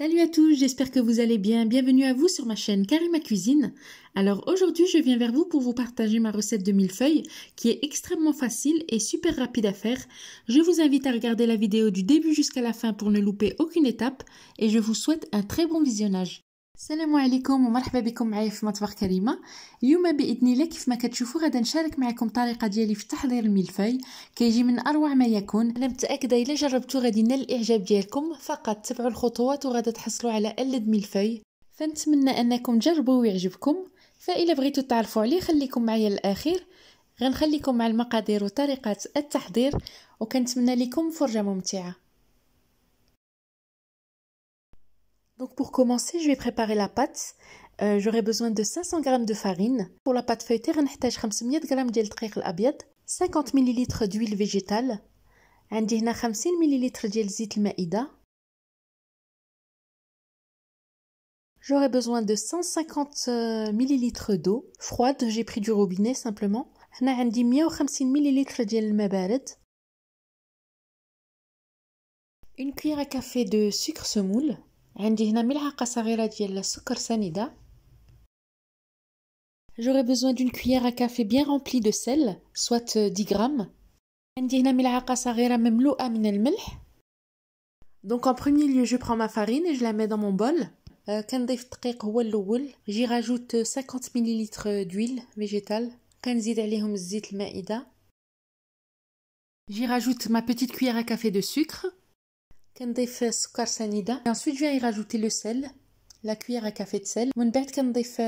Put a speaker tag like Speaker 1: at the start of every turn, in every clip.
Speaker 1: Salut à tous, j'espère que vous allez bien. Bienvenue à vous sur ma chaîne Karima Cuisine. Alors aujourd'hui, je viens vers vous pour vous partager ma recette de millefeuilles qui est extrêmement facile et super rapide à faire. Je vous invite à regarder la vidéo du début jusqu'à la fin pour ne louper aucune étape et je vous souhaite un très bon visionnage. السلام عليكم ومرحبا بكم معايا في مطبخ كريمه. اليوم باذن الله كيف ما كتشوفوا غادا نشارك معكم الطريقه ديالي في تحضير الملفاي. كيجي من اروع ما يكون. انا متاكده الا جربتوا غادي ينال الاعجاب ديالكم. فقط تبعوا الخطوات وغادا تحصلوا على ألذ ملفاي، فنتمنى انكم تجربوا ويعجبكم. فإلا بغيتوا تعرفوا عليه خليكم معايا للاخير. غنخليكم مع المقادير وطريقه التحضير وكنتمنى لكم فرجه ممتعه. Donc pour commencer, je vais préparer la pâte. J'aurai besoin de 500 g de farine. Pour la pâte feuilletée, غنحتاج 500 g ديال الدقيق الابيض، 50 ml d'huile végétale، عندي هنا 50 ml ديال زيت المائدة. J'aurai besoin de 150 ml d'eau froide, j'ai pris du robinet simplement. هنا عندي 150 ml ديال الماء بارد. Une cuillère à café de sucre semoule. عندي هنا ملعقة صغيرة ديال السكر سنيدة. J'aurai besoin d'une cuillère à café bien remplie de sel, soit 10 grammes. عندي هنا ملعقة صغيرة مملوءة من الملح. Donc en premier lieu, je prends ma farine et je la mets dans mon bol. كنضيف الدقيق هو الأول. J'y rajoute 50 ml d'huile végétale. كنزيد عليهم الزيت المائدة. J'y rajoute ma petite cuillère à café de sucre. كنضيف السكر سنيدة. Et ensuite je viens y rajouter le sel, la cuillère à café de sel. من بعد كنضيف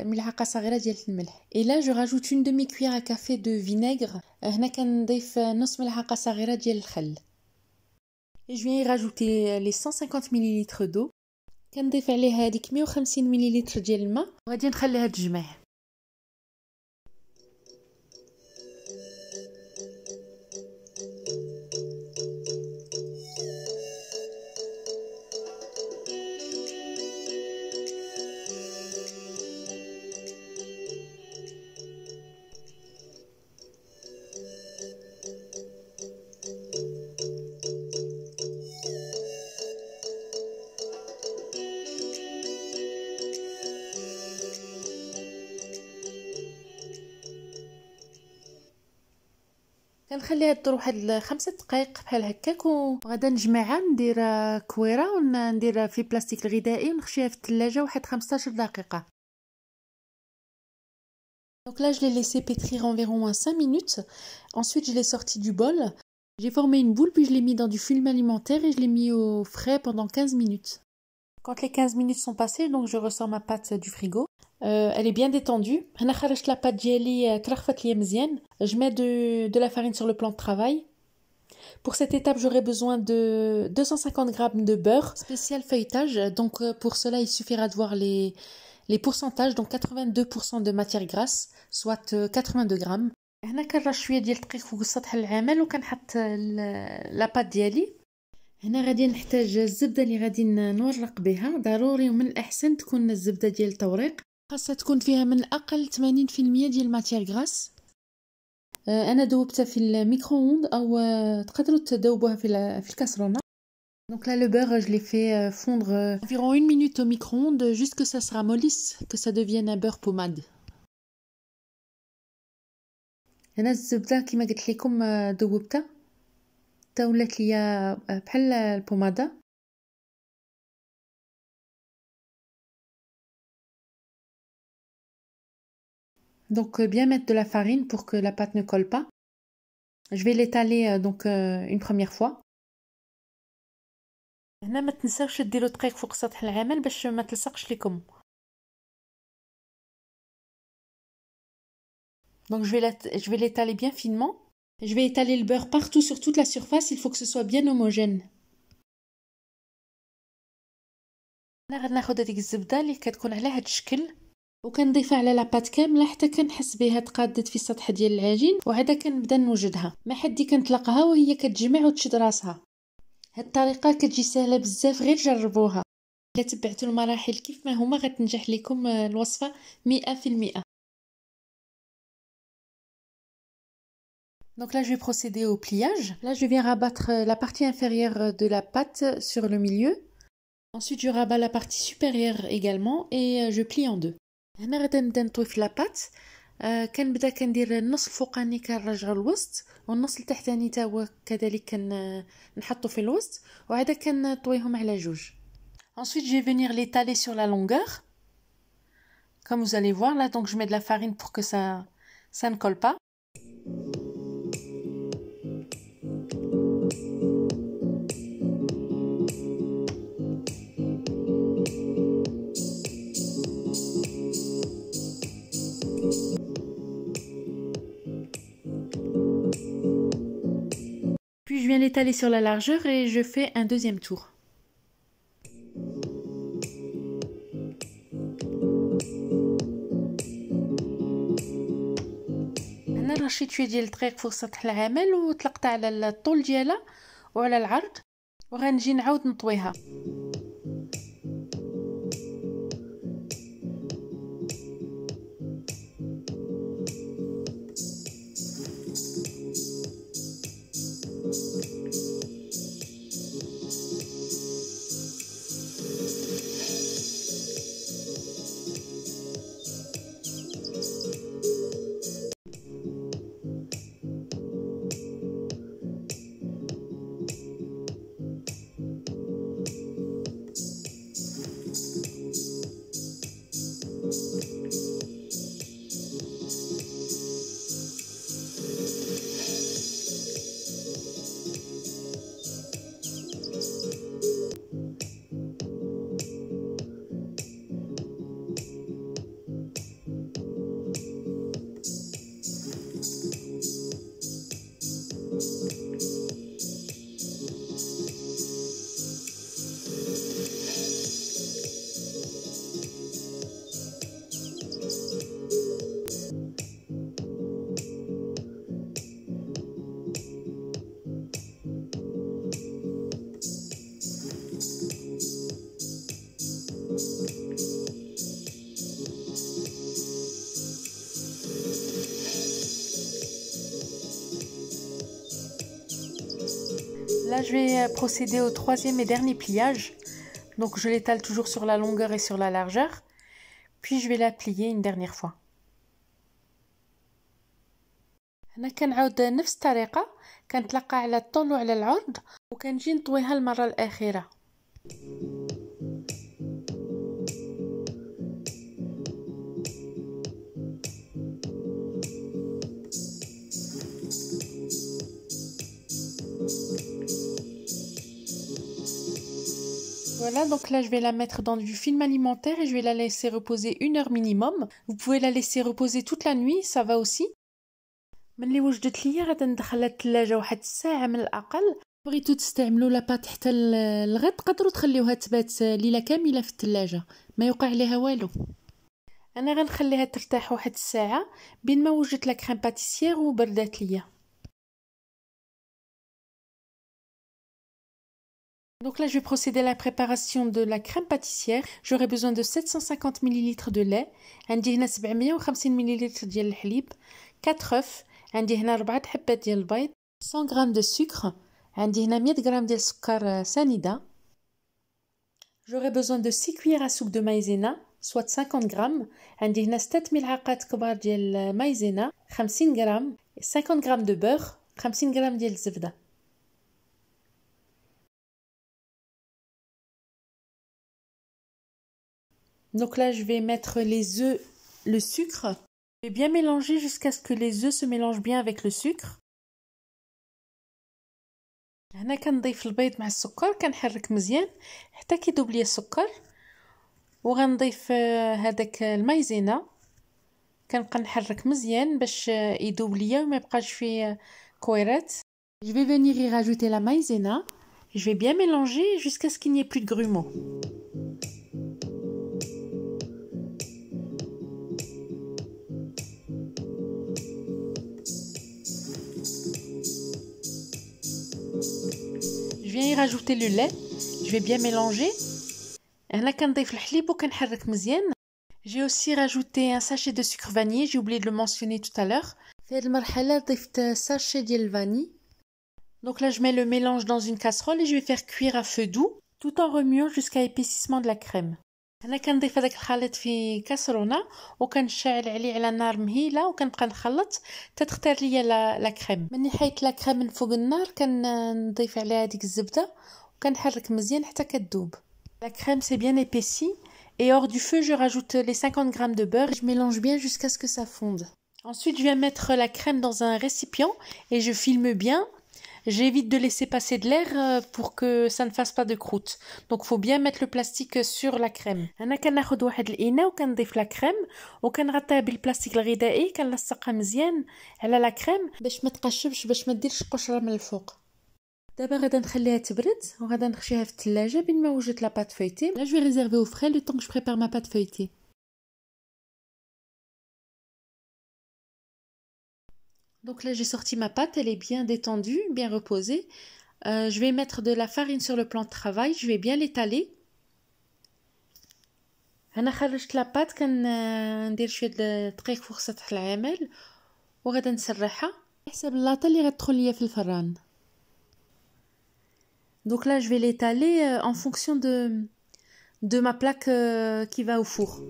Speaker 1: ملعقة صغيرة ديال الملح. Et là je rajoute une demi-cuillère à café de vinaigre. هنا كنضيف نص ملعقة صغيرة ديال الخل. Et je viens y rajouter les 150 ml d'eau. كنضيف عليها هذيك 150 ml ديال الماء وغادي نخليها تجمع. كنخليها تدور واحد 5 دقائق بحال هكاك وغادا نجمعها ندير كويره وندير في بلاستيك الغذائي ونخشيها في الثلاجه واحد 15 دقيقه. Donc là je l'ai laissé pétrir environ 5 minutes. Ensuite je l'ai sorti du bol. J'ai formé une boule puis je l'ai mis dans du film alimentaire et je l'ai mis au frais pendant 15 minutes. Quand les 15 minutes sont passées, donc je ressors ma pâte du frigo. Elle est bien détendue. هنا خرجت la pâte ديالي ترخفت ليا مزيان. Je mets de la farine sur le plan de travail. Pour cette étape, j'aurai besoin de 250 g de beurre spécial feuilletage. Donc pour cela, il suffira de voir les pourcentages. Donc 82% de matière grasse, soit 82 g. هنا كنرش شويه ديال الدقيق فوق السطح العامل وكنحط لا بات ديالي. هنا غادي نحتاج الزبده اللي غادي نورق بها. ضروري ومن الاحسن تكون الزبده ديال التوريق، خاصها تكون فيها من اقل 80% ديال ماتير غراس. انا ذوبتها في الميكرووند او تقدروا تذوبوها في الكاسرونه. Donc là le beurre je l'ai fait fondre environ 1 minute au micro-ondes jusqu'à que ça se ramollisse, que ça devienne un beurre pommade. هنا الزبده كما قلت لكم ذوبتها حتى ولات ليا بحال البوماده. Donc bien mettre de la farine pour que la pâte ne colle pas. Je vais l'étaler donc une première fois. هنا ما تنساوش ديروا دقيق فوق سطح العمل باش ما تلصقش لكم. Donc je vais l'étaler bien finement. Je vais étaler le beurre partout sur toute la surface, il faut que ce soit bien homogène. هنا غناخذ هذيك الزبده اللي كتكون على هذا الشكل وكنضيفها على لاباط كامله حتى كنحس بها تقادت في السطح ديال العجين، وعاده كنبدا نوجدها ما حدي كنطلقها وهي كتجمع وتشد راسها. هاد الطريقه كتجي سهله بزاف، غير جربوها. الا تبعتوا المراحل كيف ما هما غتنجح لكم الوصفه 100%. Donc là je vais procéder au pliage. Là je viens rabattre la partie inférieure de la pâte sur le milieu. Ensuite, je rabats la partie supérieure également et je plie en deux. هنا غادي نبدا نطوي في لاباط. كنبدا كندير النص الفوقاني كنرجعو الوسط والنص التحتاني تا هو كذلك نحطو في الوسط وعاد كنطويهم على جوج. Ensuite, je vais venir l'étaler sur la longueur. Comme vous allez voir là, donc je mets de la farine pour que ça ne colle pas. Puis je viens l'étaler sur la largeur et je fais un deuxième tour. هنا رشيت شويه ديال الدقيق فوق سطح العمل وطلقتها على الطول ديالها وعلى العرض وغنجي نعاود نطويها. Là, je vais procéder au troisième et dernier pliage. Donc, je l'étale toujours sur la longueur et sur la largeur. Puis, je vais la plier une dernière fois. هنا كنعاود نفس الطريقة كنتلقى على الطول وعلى العرض وكنجي نطويها المرة الأخيرة. Voilà, donc là je vais la mettre dans du film alimentaire et je vais la laisser reposer 1 heure minimum. Vous pouvez la laisser reposer toute la nuit, ça va aussi. ملي وجدت ليا غادي ندخلها الثلاجه واحد الساعه من الاقل. بغيتو تستعملوا لاباط حتى الغد تقدروا تخليوها تبات ليله كامله في الثلاجه ما يوقع عليها والو. انا غنخليها ترتاح واحد الساعه بين ما وجدت لا كريم باتيسير وبردات ليا. Donc là, je vais procéder à la préparation de la crème pâtissière. J'aurai besoin de 750 ml de lait, عندي هنا 750 ml ديال الحليب, 4 œufs, عندي هنا 4 حبات ديال البيض, 100 g de sucre, عندي هنا 100 g ديال السكر سنيدة. J'aurai besoin de 6 cuillères à soupe de maïzena, soit 50 g, عندي هنا 6 ملعقات كبار ديال المايزينا, 50 g, 50 g de beurre, 50 g ديال الزبدة. Donc là, je vais mettre les œufs, le sucre. Je vais bien mélanger jusqu'à ce que les œufs se mélangent bien avec le sucre. هنا كنضيف البيض مع السكر كنحرك مزيان حتى كيذوب ليا السكر وغنضيف هذاك المايزينا كنبقى نحرك مزيان باش يذوب ليا وما يبقاش فيه كويرات. Je vais venir y rajouter la maïzena. Je vais bien mélanger jusqu'à ce qu'il n'y ait plus de grumeaux. Je viens y rajouter le lait. Je vais bien mélanger. هنا كنضيف الحليب وكنحرك مزيان. J'ai aussi rajouté un sachet de sucre vanillé, j'ai oublié de le mentionner tout à l'heure. في هذه المرحلة ضفت sachet ديال الفاني. Donc là je mets le mélange dans une casserole et je vais faire cuire à feu doux tout en remuant jusqu'à épaississement de la crème. انا كنضيف هذاك الخليط في كاسرونه وكنشعل عليه على نار مهيله وكنبقى نخلط تتختار ليا لا كريم. مني حيت لا كريم من فوق النار كنضيف عليها هذيك الزبده وكنحرك مزيان حتى كتذوب. La crème c'est bien épaissie et hors du feu je rajoute les 50 g de beurre et je mélange bien jusqu'à ce que ça fonde. Ensuite je viens mettre la crème dans un récipient et je filme bien. J'évite de laisser passer de l'air pour que ça ne fasse pas de croûte. Donc faut bien mettre le plastique sur la crème. انا كناخذ واحد الاناء وكنضيف لا كريم وكنغطيها بالبلاستيك الغذائي كنلصقها مزيان على لا كريم باش ما تقشبش باش ما ديرش قشره من الفوق. دابا غادا نخليها تبرد وغادا نخشيها في الثلاجه بين ما وجدت لا بات فeuilletée. Là je vais réserver au frais le temps que je prépare ma pâte feuilletée. Donc là, j'ai sorti ma pâte, elle est bien détendue, bien reposée. Je vais mettre de la farine sur le plan de travail, je vais bien l'étaler. أنا خرجت لا بات كندير شوية دقيق فوق سطح العمل وغادا نسرحها حسب اللاطه اللي غتدخل ليا في الفران. Donc là, je vais l'étaler en fonction de ma plaque qui va au four.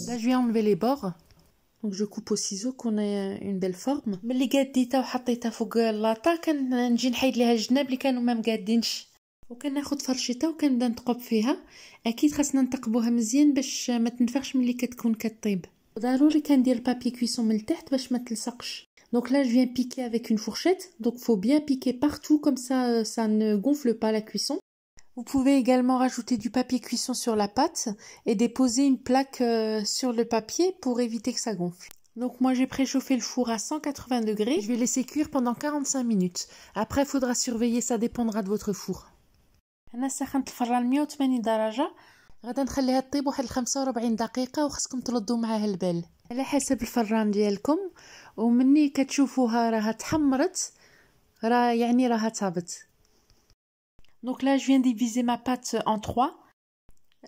Speaker 1: Là, je vais enlever les bords. Donc je coupe au ciseau qu'on ait une belle forme. ملي قاديتها وحطيتها فوق اللاطه كنجي نحيد ليها الجناب اللي كانوا ما مقادينش وكناخذ فرشيطه وكنبدا نثقب فيها. اكيد خاصنا نثقبوها مزيان باش ما تنفخش ملي كتكون كطيب. ضروري كندير بابي كويسون من التحت باش ما تلصقش. Donc là je viens piquer avec une fourchette. Donc faut bien piquer partout comme ça ne gonfle pas la cuisson. Vous pouvez également rajouter du papier cuisson sur la pâte et déposer une plaque sur le papier pour éviter que ça gonfle. Donc moi j'ai préchauffé le four à 180 degrés. Je vais laisser cuire pendant 45 minutes. Après il faudra surveiller, ça dépendra de votre four. أنا سخنت الفران 180 درجة. غادا نخليها تطيب واحد 45 دقيقة وخصكم تردوا معاها البال على حسب الفران ديالكم. ومني كتشوفوها راها تحمرت يعني راها طابت. Donc là, je viens diviser ma pâte en 3.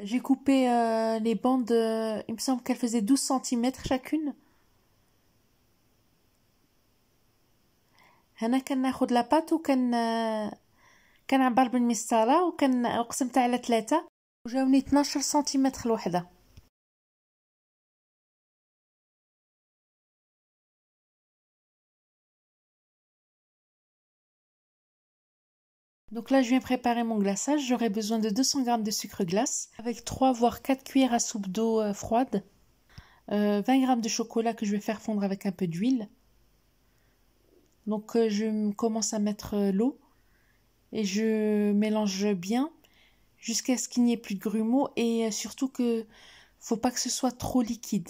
Speaker 1: J'ai coupé les bandes, il me semble qu'elles faisaient 12 cm chacune. هنا كناخد la pâte كنعبر بالمسطرة وقسمتها على 3 وجاوني 12 سنتيمتر الوحدة. Donc là, je viens préparer mon glaçage. J'aurai besoin de 200 g de sucre glace avec 3 voire 4 cuillères à soupe d'eau froide, 20 g de chocolat que je vais faire fondre avec un peu d'huile. Donc je commence à mettre l'eau et je mélange bien jusqu'à ce qu'il n'y ait plus de grumeaux et surtout que faut pas que ce soit trop liquide.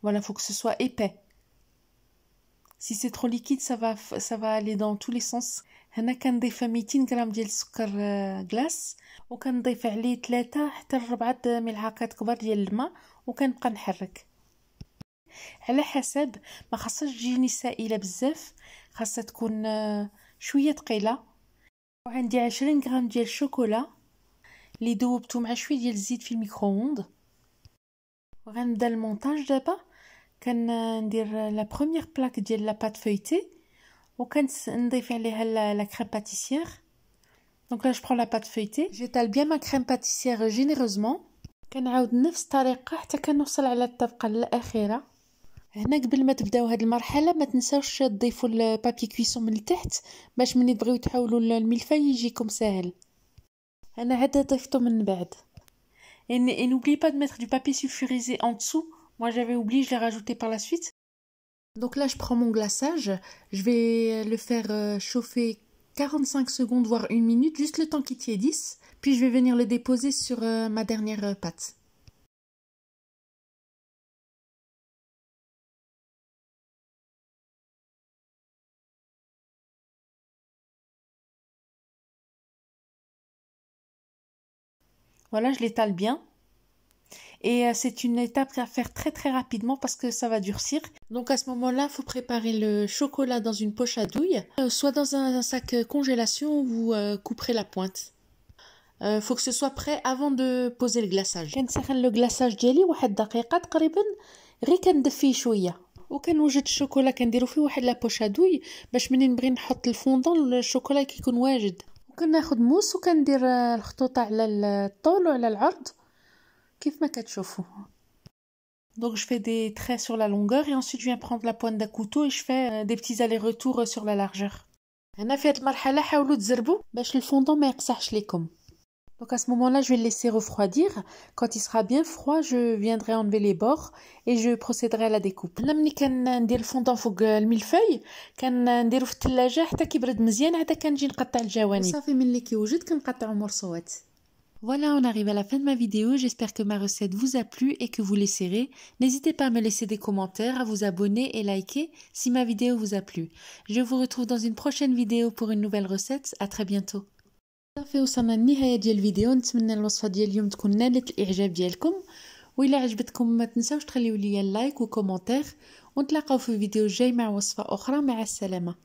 Speaker 1: Voilà, faut que ce soit épais. Si c'est trop liquide, ça va aller dans tous les sens. هنا كنضيف 200 غرام ديال السكر غلاس وكنضيف عليه 3 حتى 4 ملعقات كبار ديال الماء وكنبقى نحرك على حسب. ما خاصهاش تجيني سائله بزاف، خاصها تكون شويه ثقيله. وعندي 20 غرام ديال الشوكولا اللي ذوبته مع شويه ديال الزيت في الميكرووند. وغنبدا المونتاج دابا. كندير لا بروميير بلاك ديال لا بات فeuilletée وكنضيف عليها la crème pâtissière. Donc là je prends la pâte feuilletée, j'étale bien ma crème pâtissière généreusement. كنعاود نفس الطريقه حتى كنوصل على الطبقه الاخيره. هنا قبل ما تبداو هذه المرحله ما تنساوش تضيفوا البابي كويسون من التحت باش ملي تبغيو تحولوا الملفاي يجيكم ساهل. انا عاد ضفته من بعد. Et n'oubliez pas de mettre du papier sulfurisé en dessous. Moi j'avais oublié, je l'ai rajouté par la suite. Donc là, je prends mon glaçage, je vais le faire chauffer 45 secondes, voire 1 minute, juste le temps qu'il tiédisse. Puis je vais venir le déposer sur ma dernière pâte. Voilà, je l'étale bien. et c'est une étape à faire très très rapidement parce que ça va durcir. Donc à ce moment-là, il faut préparer le chocolat dans une poche à douille, soit dans un sac congélation où vous couperez la pointe. Faut que ce soit prêt avant de poser le glaçage. كنسخن لو glaçage ديالي واحد دقيقه تقريبا، غير كندفيه شويه، وكنوجد الشوكولا كنديرو فيه واحد لابوش ادوي باش منين نبغي نحط الفوندون الشوكولا كيكون واجد. وكناخد موس وكندير الخطوطه على الطول وعلى العرض كيف ما كتشوفوا. Donc je fais des traits sur la longueur et ensuite je viens prendre la pointe d'un couteau et je fais des petits allers-retours sur la largeur. هنا في هذه المرحله حاولوا تزربوا باش الفوندون ما يقصحش لكم. Donc à ce moment-là, je vais le laisser refroidir. Quand il sera bien froid, je viendrai enlever les bords et je procéderai à la découpe. Là, ملي كندير الفوندون فوق الملفاي كنديرو في الثلاجة حتى كيبرد مزيان، عاد كنجي نقطع الجوانب. صافي ملي كيوجد كنقطعو مرصوات. Voilà, on arrive à la fin de ma vidéo. J'espère que ma recette vous a plu et que vous l'essaierez. N'hésitez pas à me laisser des commentaires, à vous abonner et liker si ma vidéo vous a plu. Je vous retrouve dans une prochaine vidéo pour une nouvelle recette. À très bientôt. صافي وصلنا للنهايه ديال الفيديو. نتمنى الوصفه ديال اليوم تكون نالت الاعجاب ديالكم، وإلا عجبتكم ما تنساوش تخليو لي لايك وكومنتير، ونتلاقاو في الفيديو الجاي مع وصفه اخرى. مع السلامه.